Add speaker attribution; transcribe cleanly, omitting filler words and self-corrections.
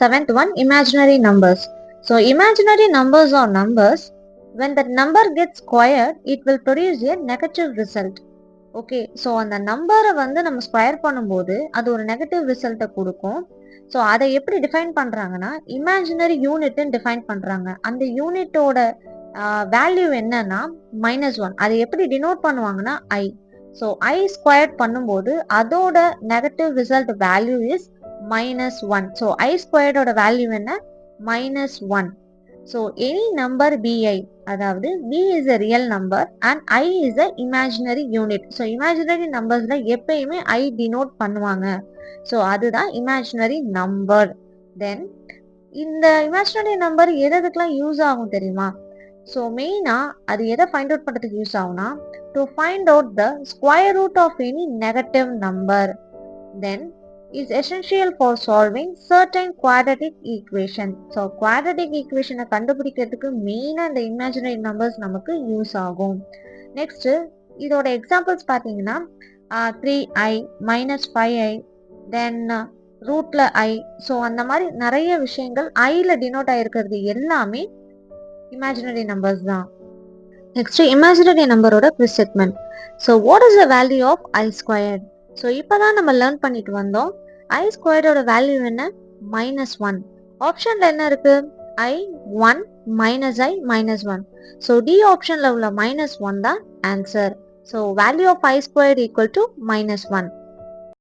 Speaker 1: Seventh one, imaginary numbers. So imaginary numbers are numbers. When the number gets squared, it will produce a negative result. Okay, so அந்த நம்பரை வந்து நம்ம square பண்ணும்போது அது ஒரு negative ரிசல்ட்டை கொடுக்கும். ஸோ அதை எப்படி டிஃபைன் பண்ணுறாங்கன்னா இமேஜினரி யூனிட்னு டிஃபைன் பண்ணுறாங்க. அந்த யூனிட்டோட வேல்யூ என்னன்னா -1. அதை எப்படி டினோட் பண்ணுவாங்கன்னா ஐ. ஸோ ஐ ஸ்கொயர்ட் பண்ணும்போது அதோட negative result value is -1. So I ஸ்கொயர்டோட வேல்யூ என்ன? -1. ஸோ எனி நம்பர் bi, அதாவது b is a real number and I is a imaginary unit. So imaginary நம்பர்ஸ்ல எப்பயுமே I டினோட் பண்ணுவாங்க. ஸோ அதுதான் இமேஜினரி நம்பர். தென் இந்த இமேஜினரி நம்பர் எதுக்கெல்லாம் use ஆகும் தெரியுமா? ஸோ மெயினாக அது எதை ஃபைண்ட் அவுட் பண்ணுறதுக்கு யூஸ் ஆகும்னா to find out the square root of any negative number. Then is essential for solving certain quadratic equation. So quadratic ஈக்குவேஷனை கண்டுபிடிக்கிறதுக்கு மெயினாக இந்த இமேஜினரி நம்பர்ஸ் நமக்கு யூஸ் ஆகும். நெக்ஸ்ட்டு இதோட எக்ஸாம்பிள்ஸ் பார்த்தீங்கன்னா 3i -5i, தென் ரூட்ல ஐ. ஸோ அந்த மாதிரி நிறைய விஷயங்கள் ஐல டினோட் ஆகிருக்கிறது எல்லாமே இமேஜினரி நம்பர்ஸ் தான். நெக்ஸ்ட் இமேஜினரி நம்பரோட quiz segment. So what is the value of i squared? So இப்போ தான் நம்ம லேர்ன் பண்ணிட்டு வந்தோம். ஐ ஸ்கொயர்டோட வேல்யூ என்ன? -1. ஆப்ஷனில் என்ன இருக்கு? ஐ 1 -i -1. ஸோ டி ஆப்ஷனில் உள்ள -1 தான் answer. So value of i squared equal to -1.